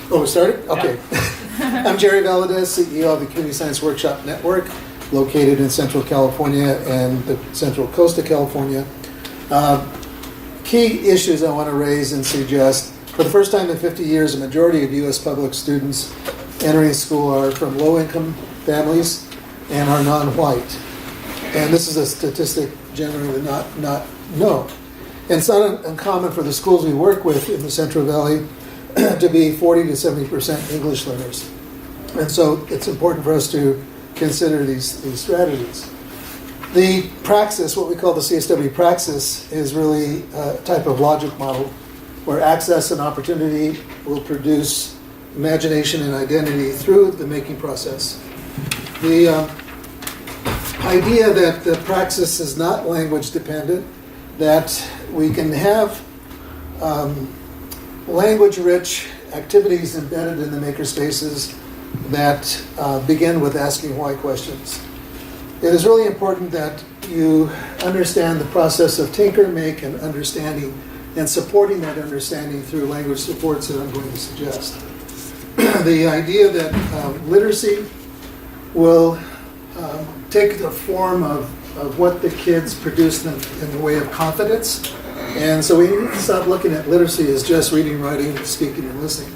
Oh, we started? Okay. I'm Jerry Valadez, CEO of the Community Science Workshop Network, located in Central California and the Central Coast of California. Key issues I want to raise and suggest. For the first time in 50 years, a majority of U.S. public students entering school are from low-income families and are non-white. And this is a statistic generally not known. And it's not uncommon for the schools we work with in the Central Valley to be 40 to 70% English learners. And so it's important for us to consider these strategies. The praxis, what we call the CSW praxis, is really a type of logic model where access and opportunity will produce imagination and identity through the making process. The idea that the praxis is not language dependent, that we can have language-rich activities embedded in the makerspaces that begin with asking why questions. It is really important that you understand the process of tinker, make, and understanding, and supporting that understanding through language supports that I'm going to suggest. The idea that literacy will take the form of what the kids produce in the way of confidence. And so we need to stop looking at literacy as just reading, writing, speaking, and listening.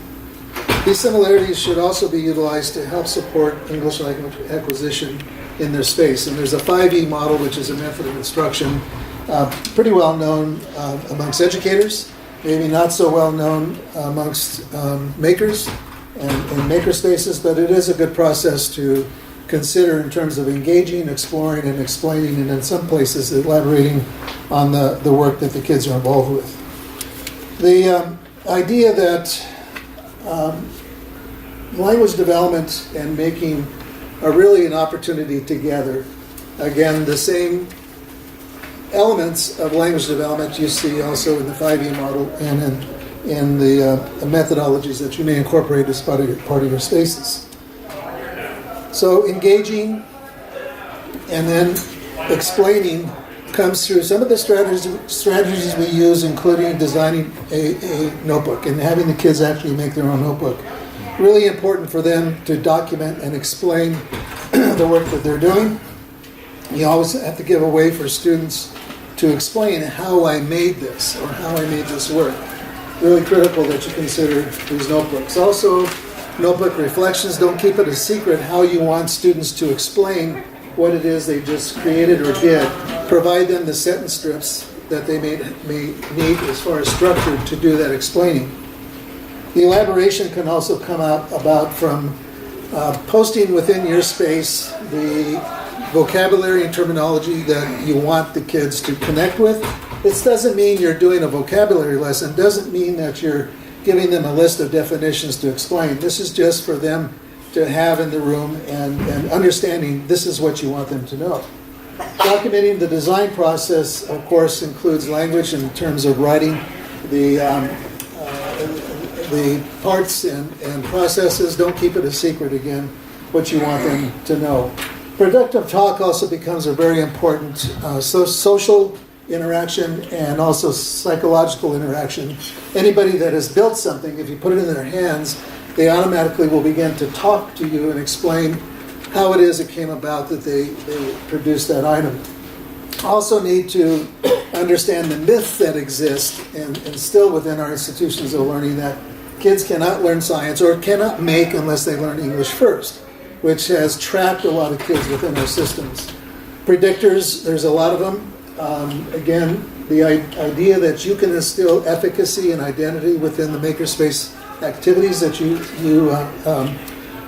These similarities should also be utilized to help support English language acquisition in their space. And there's a 5E model, which is a method of instruction, pretty well known amongst educators, maybe not so well known amongst makers and maker spaces, but it is a good process to consider in terms of engaging, exploring, and explaining, and in some places elaborating on the work that the kids are involved with. The idea that language development and making are really an opportunity together. Again, the same elements of language development you see also in the 5E model and in the methodologies that you may incorporate as part of your spaces. So engaging and then explaining comes through some of the strategies we use, including designing a notebook and having the kids actually make their own notebook. Really important for them to document and explain the work that they're doing. You always have to give a way for students to explain how I made this or how I made this work. Really critical that you consider these notebooks. Also, notebook reflections, don't keep it a secret how you want students to explain what it is they just created or did. Provide them the sentence strips that they may need as far as structure to do that explaining. The elaboration can also come about from posting within your space the vocabulary and terminology that you want the kids to connect with. This doesn't mean you're doing a vocabulary lesson. It doesn't mean that you're giving them a list of definitions to explain. This is just for them to have in the room and understanding this is what you want them to know. Documenting the design process, of course, includes language in terms of writing the parts and processes. Don't keep it a secret, again, what you want them to know. Productive talk also becomes a very important social interaction and also psychological interaction. Anybody that has built something, if you put it in their hands, they automatically will begin to talk to you and explain how it is it came about that they produced that item. Also need to understand the myths that exist and still within our institutions of learning that kids cannot learn science or cannot make unless they learn English first, which has trapped a lot of kids within our systems. Predictors, there's a lot of them. Again, the idea that you can instill efficacy and identity within the makerspace activities that you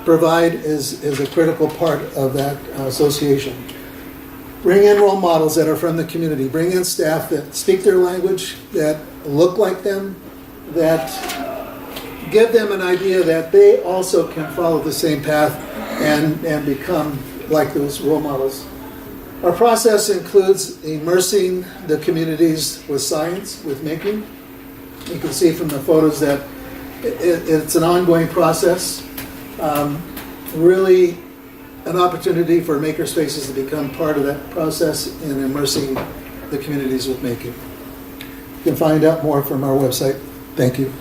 provide is a critical part of that association. Bring in role models that are from the community. Bring in staff that speak their language, that look like them, that give them an idea that they also can follow the same path and become like those role models. Our process includes immersing the communities with science, with making. You can see from the photos that it's an ongoing process. Really an opportunity for makerspaces to become part of that process in immersing the communities with making. You can find out more from our website. Thank you.